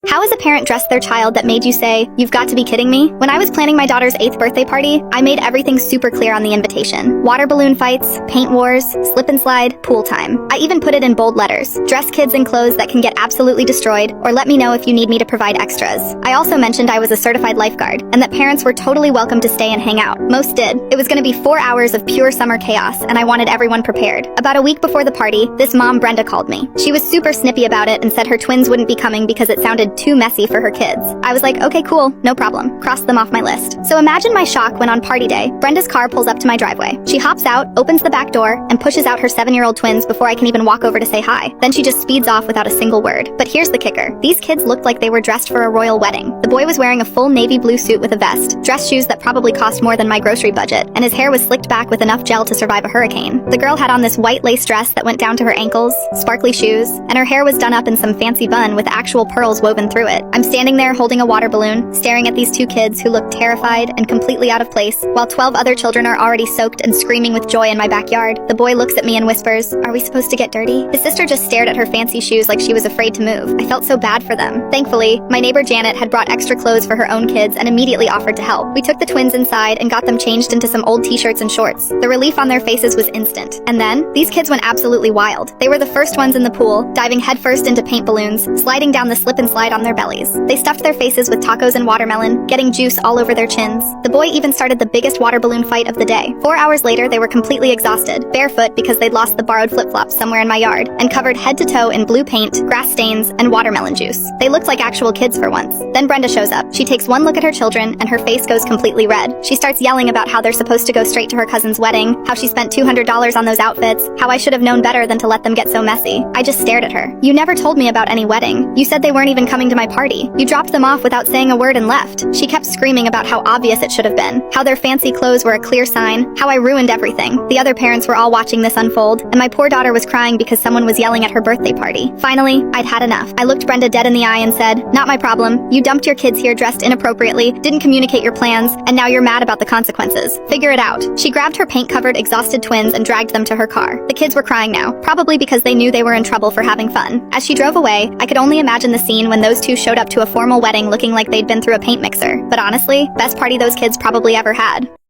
How has a parent dressed their child that made you say, "You've got to be kidding me"? When I was planning my daughter's 8th birthday party, I made everything super clear on the invitation. Water balloon fights, paint wars, slip and slide, pool time. I even put it in bold letters. Dress kids in clothes that can get absolutely destroyed, or let me know if you need me to provide extras. I also mentioned I was a certified lifeguard, and that parents were totally welcome to stay and hang out. Most did. It was gonna be 4 hours of pure summer chaos, and I wanted everyone prepared. About a week before the party, this mom, Brenda, called me. She was super snippy about it and said her twins wouldn't be coming because it sounded too messy for her kids. I was like, okay, cool, no problem. Crossed them off my list. So imagine my shock when on party day, Brenda's car pulls up to my driveway. She hops out, opens the back door, and pushes out her 7-year-old twins before I can even walk over to say hi. Then she just speeds off without a single word. But here's the kicker. These kids looked like they were dressed for a royal wedding. The boy was wearing a full navy blue suit with a vest, dress shoes that probably cost more than my grocery budget, and his hair was slicked back with enough gel to survive a hurricane. The girl had on this white lace dress that went down to her ankles, sparkly shoes, and her hair was done up in some fancy bun with actual pearls woven through it. I'm standing there holding a water balloon, staring at these two kids who look terrified and completely out of place, while 12 other children are already soaked and screaming with joy in my backyard. The boy looks at me and whispers, "Are we supposed to get dirty?" His sister just stared at her fancy shoes like she was afraid to move. I felt so bad for them. Thankfully, my neighbor Janet had brought extra clothes for her own kids and immediately offered to help. We took the twins inside and got them changed into some old t-shirts and shorts. The relief on their faces was instant. And then, these kids went absolutely wild. They were the first ones in the pool, diving headfirst into paint balloons, sliding down the slip and slide on their bellies. They stuffed their faces with tacos and watermelon, getting juice all over their chins. The boy even started the biggest water balloon fight of the day. 4 hours later, they were completely exhausted, barefoot because they'd lost the borrowed flip-flops somewhere in my yard, and covered head to toe in blue paint, grass stains, and watermelon juice. They looked like actual kids for once. Then Brenda shows up. She takes one look at her children, and her face goes completely red. She starts yelling about how they're supposed to go straight to her cousin's wedding, how she spent $200 on those outfits, how I should have known better than to let them get so messy. I just stared at her. "You never told me about any wedding. You said they weren't even coming to my party. You dropped them off without saying a word and left." She kept screaming about how obvious it should have been, how their fancy clothes were a clear sign, how I ruined everything. The other parents were all watching this unfold, and my poor daughter was crying because someone was yelling at her birthday party. Finally, I'd had enough. I looked Brenda dead in the eye and said, "Not my problem. You dumped your kids here dressed inappropriately, didn't communicate your plans, and now you're mad about the consequences. Figure it out." She grabbed her paint-covered, exhausted twins and dragged them to her car. The kids were crying now, probably because they knew they were in trouble for having fun. As she drove away, I could only imagine the scene when those two showed up to a formal wedding looking like they'd been through a paint mixer. But honestly, best party those kids probably ever had.